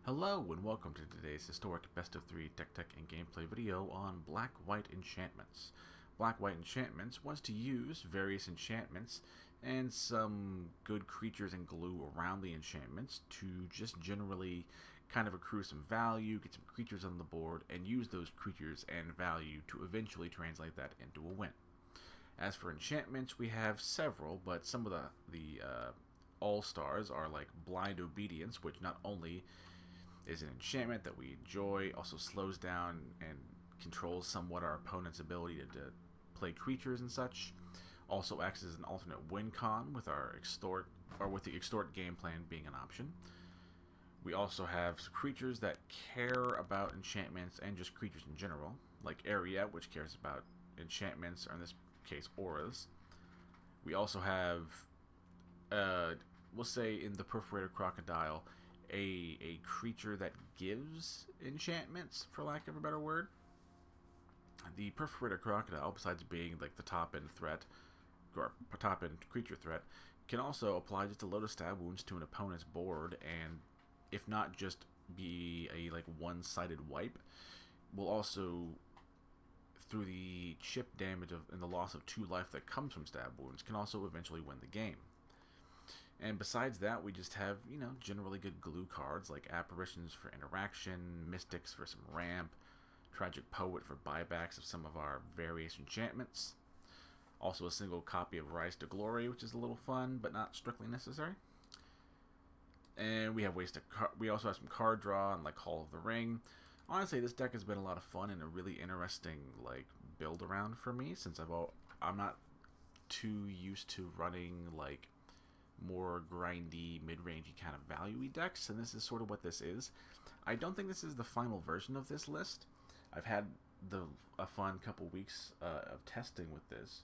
Hello and welcome to today's historic best of 3 tech and gameplay video on Black-White Enchantments. Black-White Enchantments was to use various enchantments and some good creatures and glue around the enchantments to just generally kind of accrue some value, get some creatures on the board, and use those creatures and value to eventually translate that into a win. As for enchantments, we have several, but some of the all-stars are like Blind Obedience, which not only is an enchantment that we enjoy, also slows down and controls somewhat our opponent's ability to play creatures and such. Also acts as an alternate win con with our Extort, or with the Extort game plan being an option. We also have creatures that care about enchantments and just creatures in general, like Ariette, which cares about enchantments, or in this case, auras. We also have, we'll say in the Perforated Crocodile, a creature that gives enchantments, for lack of a better word. The Perforated Crocodile, besides being like the top end threat, or top end creature threat, can also apply just a load of stab wounds to an opponent's board, and if not just be a like one-sided wipe, will also, through the chip damage and the loss of 2 life that comes from stab wounds, can also eventually win the game. And besides that, we just have, generally good glue cards like Apparitions for interaction, Mystics for some ramp, Tragic Poet for buybacks of some of our various enchantments. Also a single copy of Rise to Glory, which is a little fun, but not strictly necessary. And we have we also have some card draw and like Hall of the Ring. Honestly, this deck has been a lot of fun and a really interesting like build around for me, since I'm not too used to running like more grindy, mid-rangey kind of value-y decks, and this is sort of what this is. I don't think this is the final version of this list. I've had a fun couple weeks of testing with this,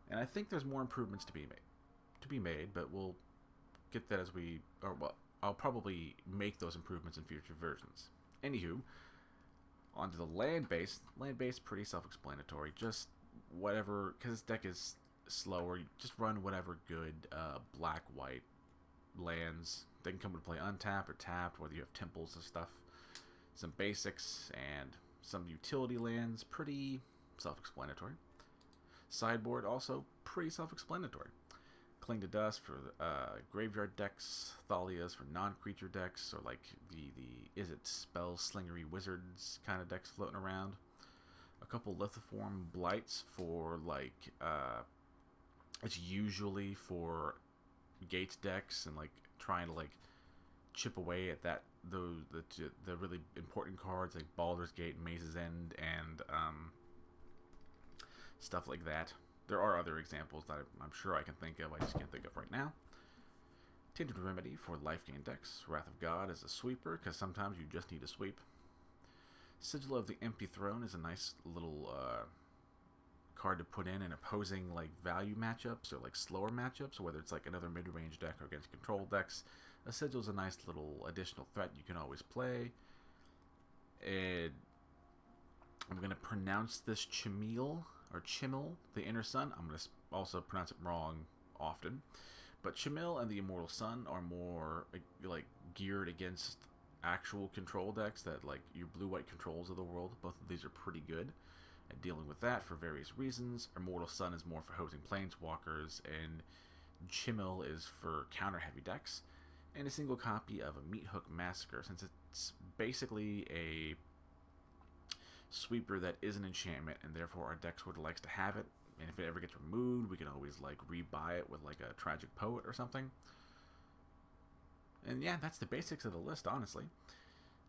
and I think there's more improvements to be made, but we'll get that as I'll probably make those improvements in future versions. Anywho, onto the land base. Land base, pretty self-explanatory. Just whatever, because this deck is slower, you just run whatever good black-white lands. They can come into play untapped or tapped, whether you have temples and stuff. Some basics and some utility lands, pretty self-explanatory. Sideboard, also pretty self-explanatory. Cling to Dust for graveyard decks, Thalias for non-creature decks, or like the is it spell slingery wizards kind of decks floating around. A couple Lithiform Blights for like it's usually for Gates decks and like trying to like chip away at the really important cards like Baldur's Gate, Maze's End, and stuff like that. There are other examples that I'm sure I can think of. I just can't think of right now. Tainted Remedy for life gain decks. Wrath of God is a sweeper, because sometimes you just need a sweep. Sigil of the Empty Throne is a nice little card to put in opposing like value matchups or like slower matchups, or whether it's like another mid-range deck or against control decks. A Sigil is a nice little additional threat you can always play. And I'm going to pronounce this Chimil, the Inner Sun. I'm going to also pronounce it wrong often. But Chimil and the Immortal Sun are more like geared against actual control decks that like your blue-white controls of the world. Both of these are pretty good at dealing with that for various reasons. Immortal Sun is more for hosing planeswalkers, and Chimil is for counter-heavy decks. And a single copy of a Meathook Massacre, since it's basically a sweeper that is an enchantment, and therefore our deck sort of likes to have it. And if it ever gets removed, we can always like rebuy it with like a Tragic Poet or something. And yeah, that's the basics of the list, honestly.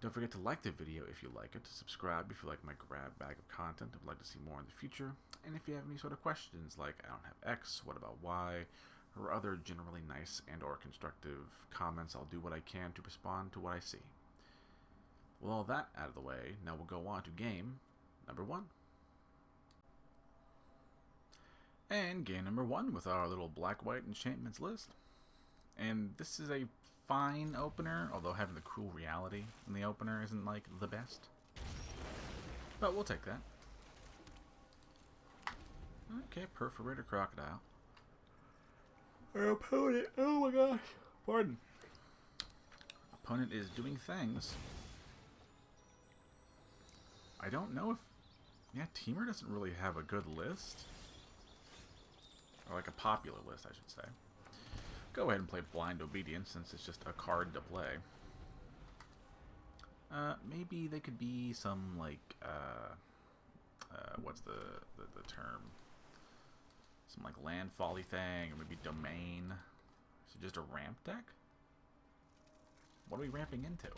Don't forget to like the video if you like it, to subscribe if you like my grab bag of content and would like to see more in the future, and if you have any sort of questions like I don't have X, what about Y, or other generally nice and or constructive comments, I'll do what I can to respond to what I see. With all that out of the way, now we'll go on to game number 1. And game number 1 with our little black-white enchantments list. And this is a fine opener, although having the Cruel Reality in the opener isn't like the best. But we'll take that. Okay, Perforated Crocodile. Our opponent, oh my gosh, pardon. opponent is doing things. I don't know if... Yeah, Teamer doesn't really have a good list. Or like a popular list, I should say. Go ahead and play Blind Obedience, since it's just a card to play. Maybe they could be some, like, what's the term? Some, like, land folly thing, or maybe domain. So just a ramp deck? What are we ramping into?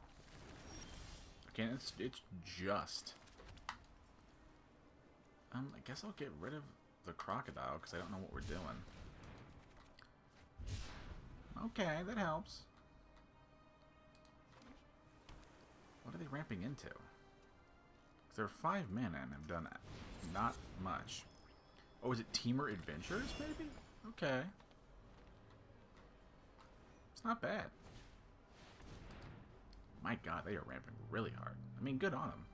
Okay, it's just... I guess I'll get rid of the crocodile, because I don't know what we're doing. Okay, that helps. What are they ramping into? Because they're 5 mana and have done not much. Oh, is it Teamer Adventures, maybe? Okay. It's not bad. My god, they are ramping really hard. I mean, good on them.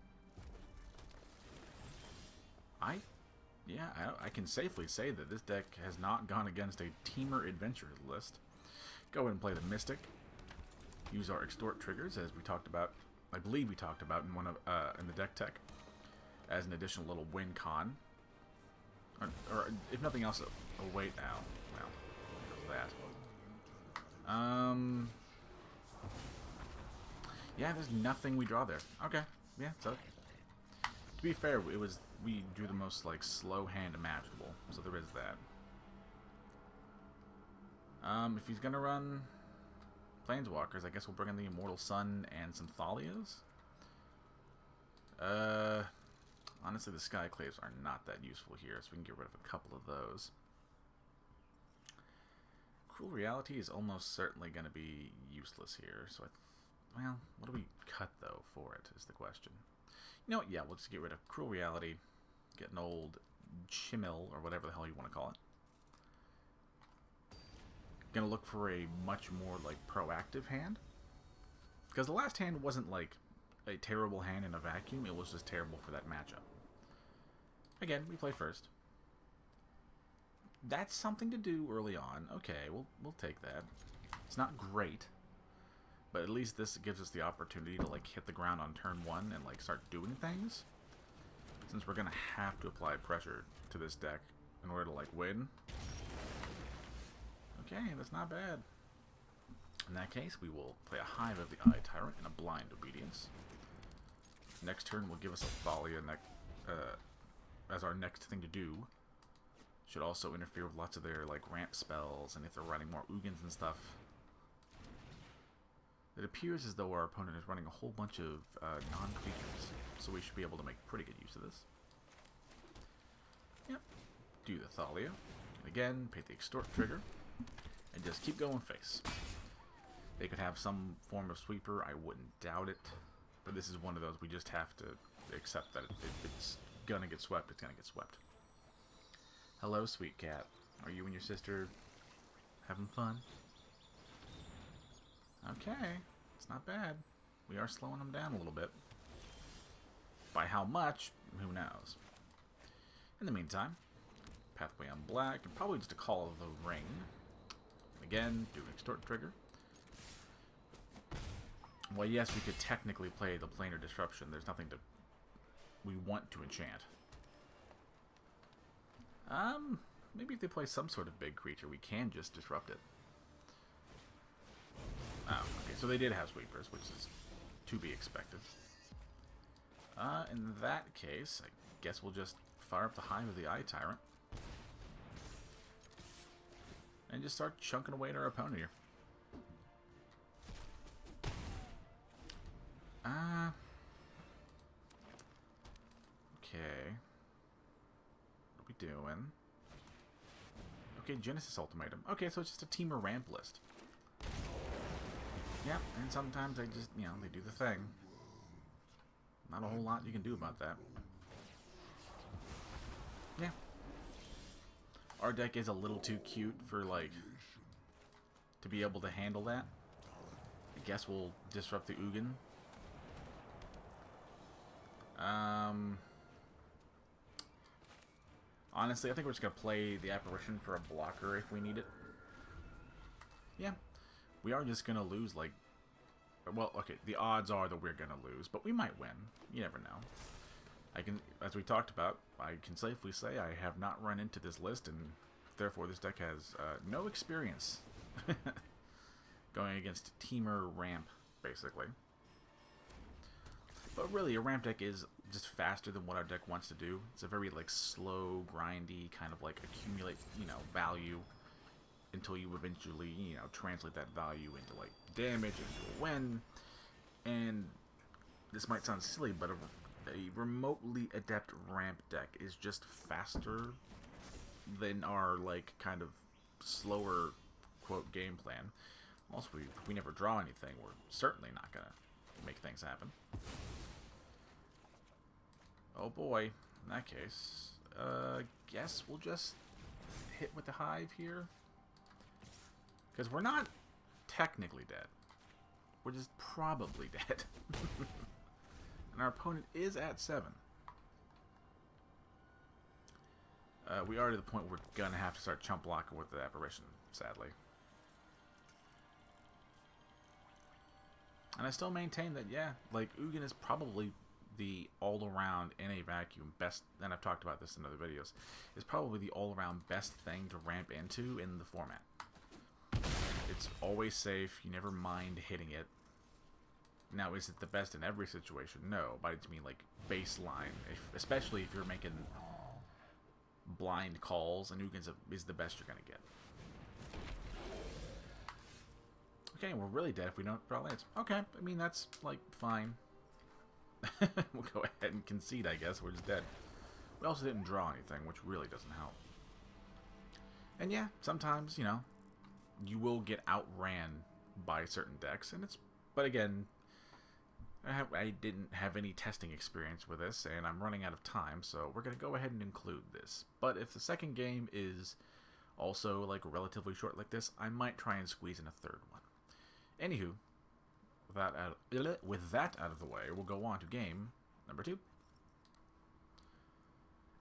I can safely say that this deck has not gone against a Teamer Adventures list. Go ahead and play the Mystic. Use our Extort triggers, as we talked about. I believe we talked about in one of in the deck tech, as an additional little win con. Or if nothing else, a wait out. Well, there's that. Yeah, there's nothing we draw there. Okay, yeah. So to be fair, we drew the most like slow hand imaginable, so there is that. If he's gonna run Planeswalkers, I guess we'll bring in the Immortal Sun and some Thalias. Honestly, the Skyclaves are not that useful here, so we can get rid of a couple of those. Cruel Reality is almost certainly going to be useless here, so well, what do we cut, though, for it, is the question. You know what, yeah, we'll just get rid of Cruel Reality, get an old Chimil, or whatever the hell you want to call it. Gonna look for a much more, like, proactive hand. Because the last hand wasn't, like, a terrible hand in a vacuum, it was just terrible for that matchup. Again, we play first. That's something to do early on. Okay, we'll take that. It's not great, but at least this gives us the opportunity to like hit the ground on turn 1 and like start doing things. Since we're gonna have to apply pressure to this deck in order to like win. Okay, that's not bad. In that case, we will play a Hive of the Eye Tyrant and a Blind Obedience. Next turn will give us a Thalia as our next thing to do. Should also interfere with lots of their like ramp spells, and if they're running more Ugins and stuff. It appears as though our opponent is running a whole bunch of non-creatures, so we should be able to make pretty good use of this. Yep. Do the Thalia. And again, pay the Extort trigger, and just keep going face. They could have some form of sweeper, I wouldn't doubt it. But this is one of those we just have to accept that if it's gonna get swept, it's gonna get swept. Hello, sweet cat. Are you and your sister having fun? Okay, it's not bad. We are slowing them down a little bit. By how much, who knows. In the meantime, Pathway on black, and probably just a Call of the Ring. Again, do an Extort trigger. Well, yes, we could technically play the Planar Disruption. There's nothing we want to enchant. Maybe if they play some sort of big creature, we can just disrupt it. Oh, okay, so they did have sweepers, which is to be expected. In that case, I guess we'll just fire up the Hive of the Eye Tyrant. And just start chunking away at our opponent here. Okay. What are we doing? Okay, Genesis Ultimatum. Okay, so it's just a Teamer ramp list. Yep, and sometimes they just, you know, they do the thing. Not a whole lot you can do about that. Yeah. Our deck is a little too cute for, like, to be able to handle that. I guess we'll disrupt the Ugin. Honestly, I think we're just going to play the Apparition for a blocker if we need it. Yeah. We are just going to lose, like, Well, okay, the odds are that we're going to lose, but we might win. You never know. I can, as we talked about, I can safely say I have not run into this list, and therefore this deck has no experience going against Teamer Ramp, basically. But really, a ramp deck is just faster than what our deck wants to do. It's a very, like, slow, grindy, kind of like accumulate, you know, value until you eventually, you know, translate that value into, like, damage, into a win. And this might sound silly, but a remotely adept ramp deck is just faster than our, like, kind of slower, quote, game plan. Also, if we never draw anything, we're certainly not going to make things happen. Oh boy, in that case, guess we'll just hit with the hive here. Because we're not technically dead. We're just probably dead. And our opponent is at 7. We are to the point where we're going to have to start chump blocking with the apparition, sadly. And I still maintain that, yeah, like, Ugin is probably the all-around, in a vacuum, best, and I've talked about this in other videos, is probably the all-around best thing to ramp into in the format. It's always safe, you never mind hitting it. Now, is it the best in every situation? No, but I just mean, like, baseline, especially if you're making blind calls, and Ugin is the best you're going to get. Okay, we're really dead if we don't draw lands. Okay, I mean, that's, like, fine. We'll go ahead and concede, I guess. We're just dead. We also didn't draw anything, which really doesn't help. And yeah, sometimes, you know, you will get outran by certain decks, and it's... But again, I didn't have any testing experience with this, and I'm running out of time, so we're going to go ahead and include this. But if the second game is also, like, relatively short like this, I might try and squeeze in a third one. Anywho, with that out of the way, we'll go on to game number 2.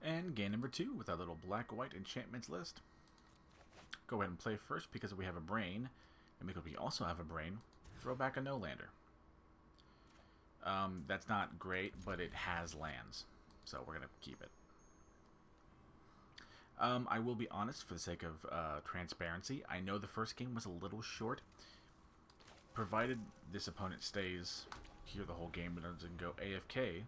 And game number 2 with our little black-white enchantments list. Go ahead and play first because we have a brain, and because we also have a brain, throw back a no-lander. That's not great, but it has lands, so we're going to keep it. I will be honest, for the sake of transparency, I know the first game was a little short. Provided this opponent stays here the whole game and doesn't go AFK,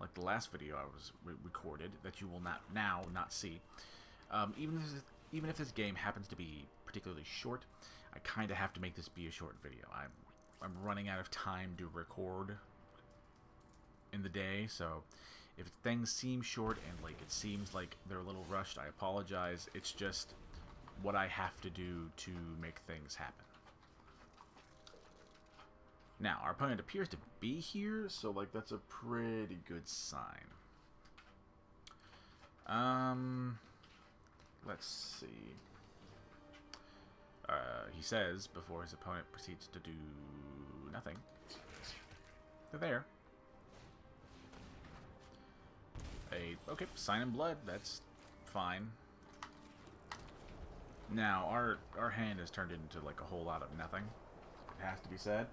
like the last video I was recorded, that you will not see. Even if this game happens to be particularly short, I kind of have to make this be a short video. I'm running out of time to record in the day, so if things seem short and like it seems like they're a little rushed, I apologize. It's just what I have to do to make things happen. Now, our opponent appears to be here, so, like, that's a pretty good sign. Let's see. He says, before his opponent proceeds to do nothing. They're there. Okay, Sign in Blood, that's fine. Now, our hand has turned into, like, a whole lot of nothing. It has to be said.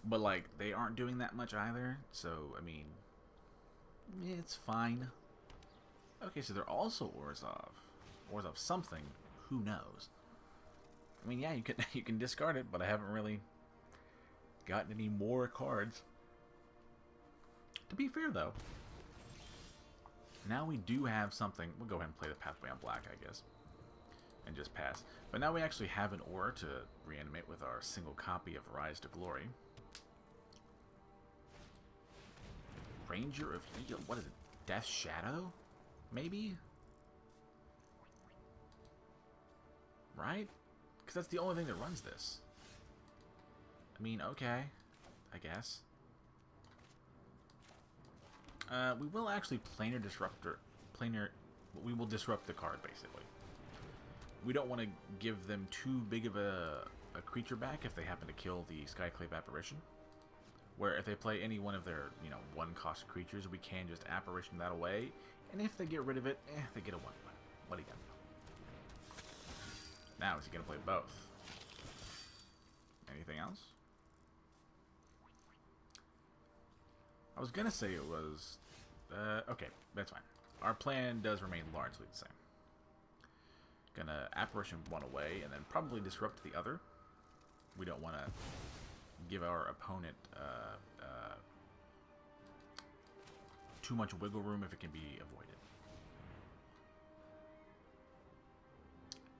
But, like, they aren't doing that much either, so, I mean, it's fine. Okay, so they're also Orzhov. Orzhov something, who knows? I mean, yeah, you can discard it, but I haven't really gotten any more cards. To be fair, though, now we do have something. We'll go ahead and play the Pathway on Black, I guess, and just pass. But now we actually have an aura to reanimate with our single copy of Rise to Glory. Ranger of Heal. What is it? Death Shadow? Maybe? Right? Because that's the only thing that runs this. I mean, okay. I guess. We will actually planar disruptor. We will disrupt the card, basically. We don't want to give them too big of a creature back if they happen to kill the Skyclave Apparition. Where if they play any one of their, you know, 1-cost creatures, we can just Apparition that away. And if they get rid of it, they get a 1/1. What are you gonna do? Now, is he gonna play both? Anything else? I was gonna say it was... okay, that's fine. Our plan does remain largely the same. Gonna Apparition one away, and then probably Disrupt the other. We don't want to give our opponent too much wiggle room if it can be avoided.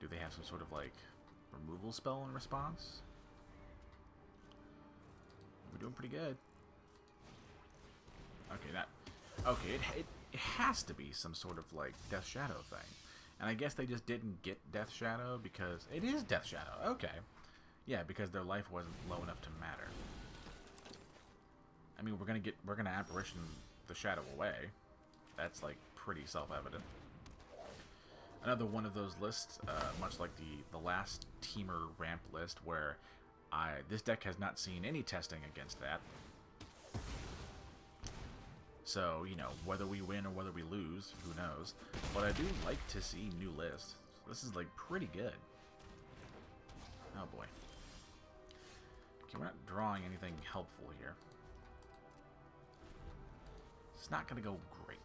Do they have some sort of, like, removal spell in response? We're doing pretty good. Okay, that... Okay, it has to be some sort of, like, Death Shadow thing. And I guess they just didn't get Death Shadow because... It is Death Shadow, okay. Yeah, because their life wasn't low enough to matter. I mean, we're gonna Apparition the Shadow away. That's, like, pretty self-evident. Another one of those lists, much like the last Teamer ramp list, where this deck has not seen any testing against that. So, you know, whether we win or whether we lose, who knows. But I do like to see new lists. This is, like, pretty good. Oh, boy. Okay, we're not drawing anything helpful here. It's not going to go great.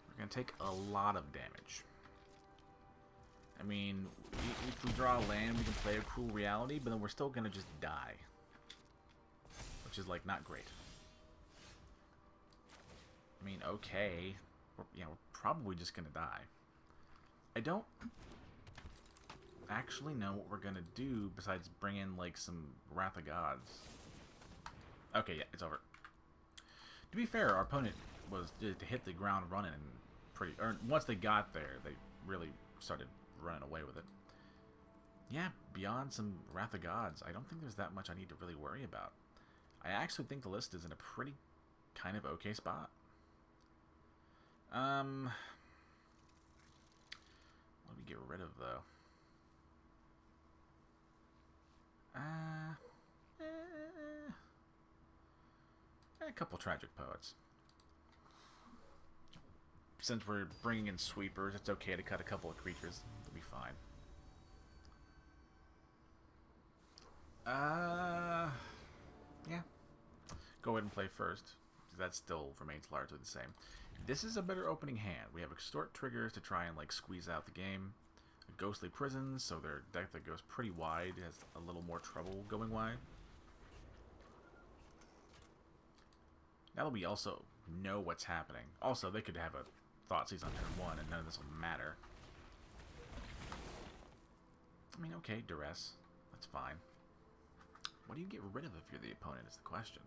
We're going to take a lot of damage. I mean, if we draw a land, we can play a Cruel Reality, but then we're still going to just die. Which is, like, not great. I mean, okay. We're probably just going to die. I don't actually know what we're going to do besides bring in, like, some Wrath of Gods. Okay, yeah, it's over. To be fair, our opponent was to hit the ground running pretty... Or once they got there, they really started running away with it. Yeah, beyond some Wrath of Gods, I don't think there's that much I need to really worry about. I actually think the list is in a pretty kind of okay spot. What do we get rid of, though? A couple Tragic Poets. Since we're bringing in sweepers, it's okay to cut a couple of creatures. It'll be fine. Yeah. Go ahead and play first. That still remains largely the same. This is a better opening hand. We have Extort triggers to try and, like, squeeze out the game. Ghostly Prisons, so their deck that goes pretty wide has a little more trouble going wide. Now that we also know what's happening. Also, they could have a Thoughtseize on turn 1 and none of this will matter. I mean, okay, Duress. That's fine. What do you get rid of if you're the opponent is the question.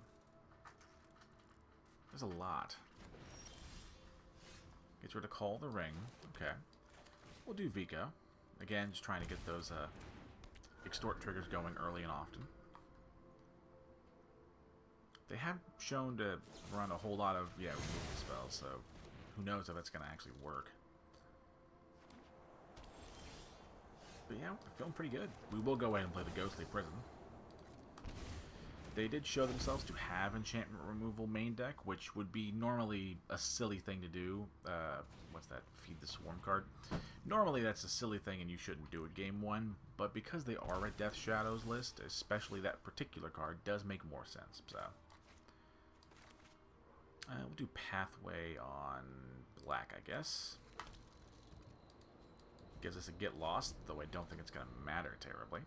There's a lot. Gets rid of Call the Ring. Okay. We'll do Vico. Again, just trying to get those Extort triggers going early and often. They have shown to run a whole lot of, removal spells, so who knows if that's going to actually work. But yeah, we're feeling pretty good. We will go ahead and play the Ghostly Prison. They did show themselves to have enchantment removal main deck, which would be normally a silly thing to do. What's that? Feed the Swarm card. Normally that's a silly thing and you shouldn't do it game 1, but because they are a Death Shadows list, especially that particular card, does make more sense. So we'll do Pathway on black, I guess. Gives us a Get Lost, though I don't think it's going to matter terribly.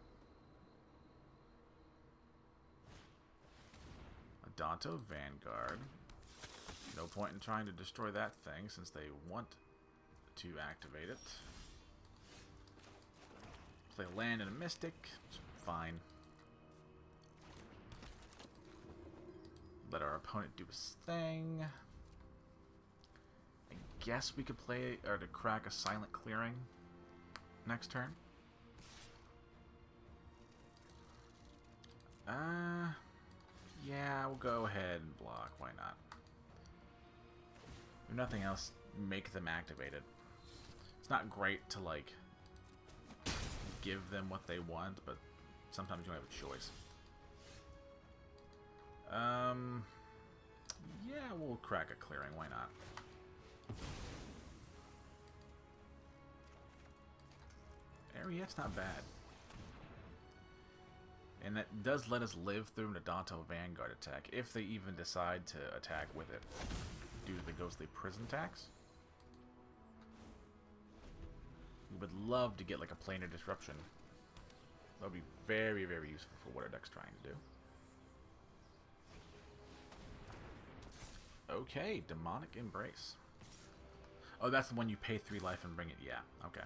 Danto Vanguard. No point in trying to destroy that thing since they want to activate it. Play a land and a Mystic. It's fine. Let our opponent do his thing. I guess we could play or to crack a Silent Clearing next turn. Yeah, we'll go ahead and block. Why not? If nothing else, make them activated. It's not great to, like, give them what they want, but sometimes you don't have a choice. Yeah, we'll crack a clearing. Why not? Ariette's not bad. And that does let us live through an Adonto Vanguard attack, if they even decide to attack with it due to the Ghostly Prison tax. We would love to get like a planar disruption. That would be very, very useful for what our deck's trying to do. Okay, Demonic Embrace. Oh, that's the one you pay 3 life and bring it. Yeah, okay.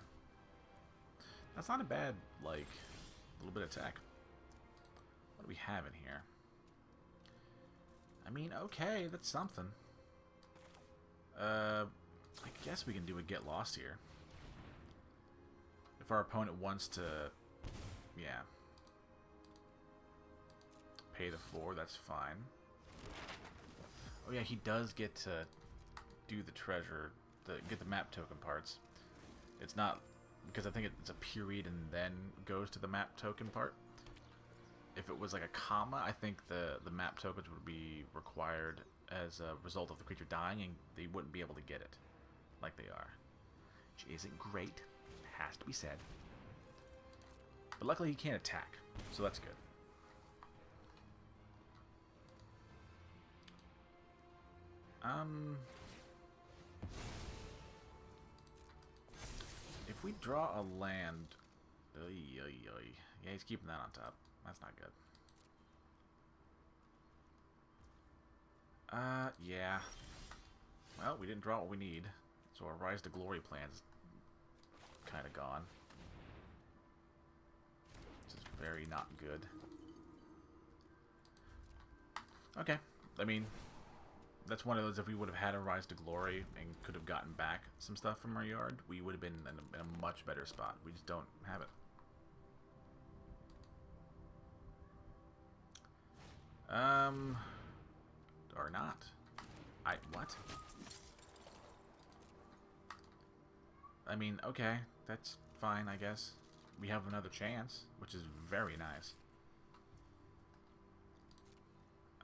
That's not a bad, like, little bit of attack. What do we have in here? I mean, okay, that's something. I guess we can do a Get Lost here. If our opponent wants to, yeah, pay the 4, that's fine. Oh yeah, he does get to do the treasure, get the map token parts. It's not, because I think it's a period and then goes to the map token part. If it was like a comma, I think the map tokens would be required as a result of the creature dying, and they wouldn't be able to get it like they are. Which isn't great, has to be said. But luckily he can't attack, so that's good. If we draw a land... Yeah, he's keeping that on top. That's not good. Yeah. Well, we didn't draw what we need, so our Rise to Glory plan's kind of gone. This is very not good. Okay, I mean, that's one of those, if we would have had a Rise to Glory and could have gotten back some stuff from our yard, we would have been in a much better spot. We just don't have it. Or not. What? I mean, okay, that's fine, I guess. We have another chance, which is very nice.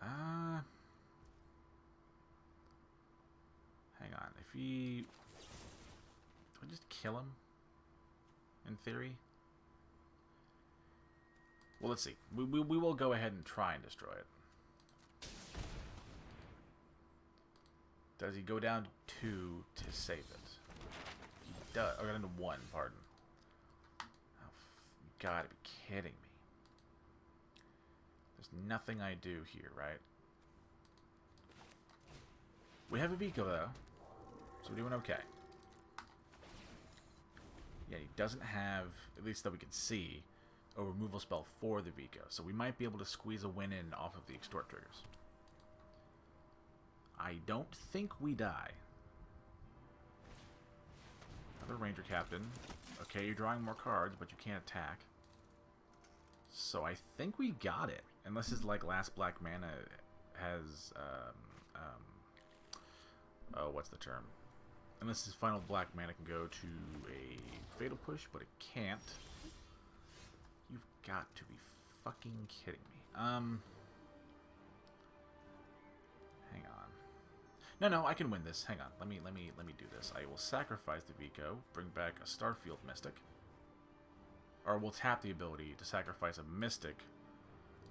Hang on. If we... Do I just kill him? In theory? Well, let's see. We will go ahead and try and destroy it. Does he go down to 2 to save it? He does. Oh, got into 1, pardon. Oh, you gotta be kidding me. There's nothing I do here, right? We have a Vico, though. So we're doing okay. Yeah, he doesn't have, at least that we can see, a removal spell for the Vico. So we might be able to squeeze a win in off of the Extort triggers. I don't think we die. Another Ranger Captain. Okay, you're drawing more cards, but you can't attack. So I think we got it. Unless his, like, last black mana has, oh, what's the term? Unless his final black mana can go to a Fatal Push, but it can't. You've got to be fucking kidding me. Hang on. No, I can win this. Hang on. Let me do this. I will sacrifice the Vico, bring back a Starfield Mystic. Or we'll tap the ability to sacrifice a Mystic,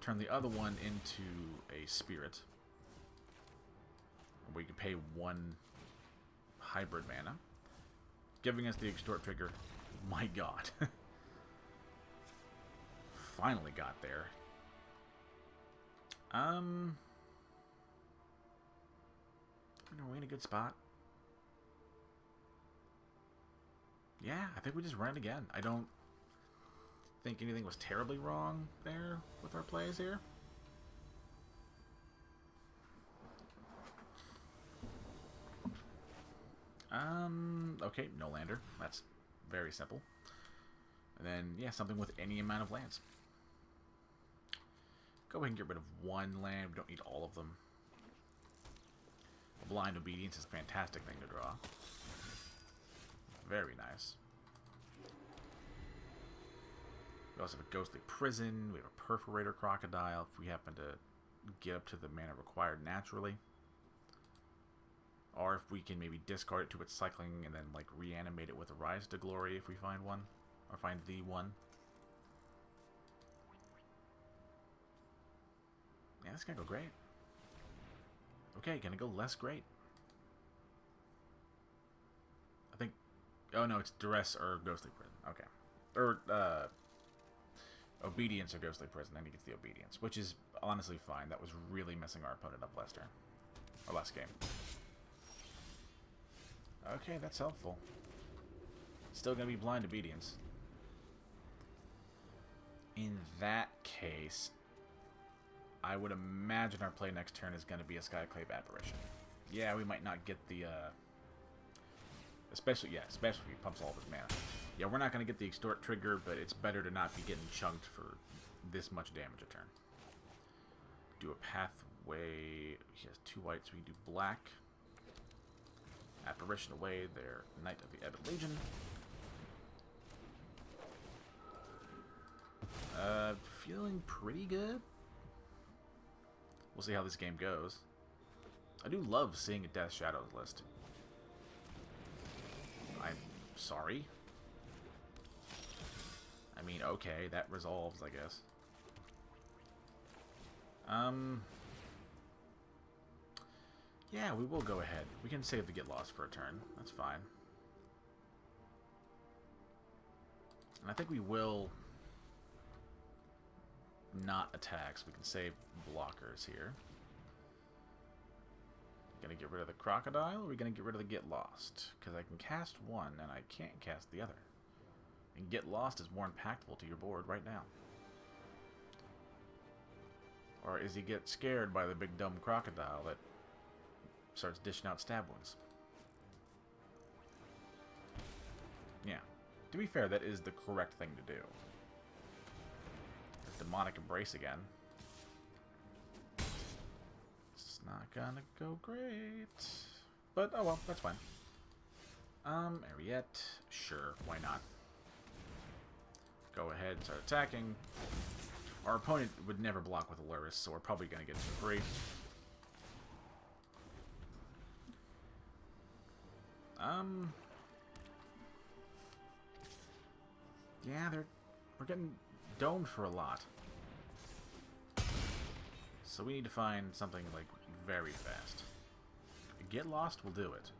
turn the other one into a Spirit. We can pay 1 hybrid mana, giving us the Extort trigger. My god. Finally got there. Are we in a good spot? Yeah, I think we just ran again. I don't think anything was terribly wrong there with our plays here. Okay, no lander. That's very simple. And then, yeah, something with any amount of lands. Go ahead and get rid of 1 land. We don't need all of them. Blind Obedience is a fantastic thing to draw. Very nice. We also have a Ghostly Prison. We have a Perforator Crocodile if we happen to get up to the mana required naturally. Or if we can maybe discard it to its cycling and then, like, reanimate it with a Rise to Glory if we find one. Or find the one. that's gonna go great. Okay, gonna go less great. I think... Oh, no, it's Duress or Ghostly Prison. Okay. Or, Obedience or Ghostly Prison. Then he gets the Obedience, which is honestly fine. That was really messing our opponent up last turn. Or last game. Okay, that's helpful. Still gonna be Blind Obedience. In that case, I would imagine our play next turn is gonna be a Skyclave Apparition. Yeah, we might not get the, especially if he pumps all of his mana. Yeah, we're not gonna get the Extort trigger, but it's better to not be getting chunked for this much damage a turn. Do a pathway. He has 2 whites, so we can do black. Apparition away, their Knight of the Ebon Legion. Feeling pretty good. We'll see how this game goes. I do love seeing a Death Shadows list. I'm sorry. I mean, okay, that resolves, I guess. Yeah, we will go ahead. We can save the Get Lost for a turn. That's fine. And I think we will not attack, so we can save blockers here. Gonna get rid of the Crocodile, or are we gonna get rid of the Get Lost? Because I can cast one, and I can't cast the other. And Get Lost is more impactful to your board right now. Or is he get scared by the big dumb Crocodile that starts dishing out stab wounds? Yeah. To be fair, that is the correct thing to do. Demonic Embrace again. It's not gonna go great. But, oh well, that's fine. Ariette. Sure, why not? Go ahead and start attacking. Our opponent would never block with Aluris, so we're probably gonna get some free. Yeah, we're getting domed for a lot. So we need to find something, like, very fast. Get Lost will do it.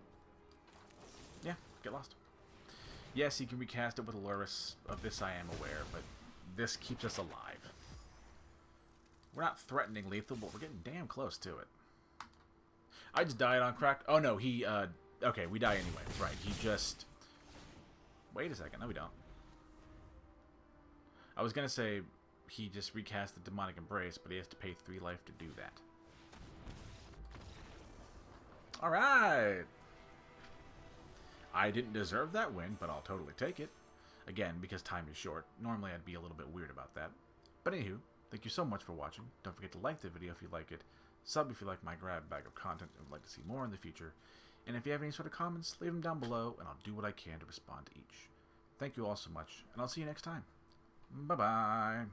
Yeah, Get Lost. Yes, you can recast it with Aluris. Of this I am aware, but this keeps us alive. We're not threatening lethal, but we're getting damn close to it. I just died on crack. Oh no, he, okay, we die anyway. That's right, he just... Wait a second, no we don't. I was gonna say he just recast the Demonic Embrace, but he has to pay 3 life to do that. Alright! I didn't deserve that win, but I'll totally take it. Again, because time is short. Normally I'd be a little bit weird about that. But anywho, thank you so much for watching. Don't forget to like the video if you like it. Sub if you like my grab bag of content and would like to see more in the future. And if you have any sort of comments, leave them down below, and I'll do what I can to respond to each. Thank you all so much, and I'll see you next time. Bye-bye.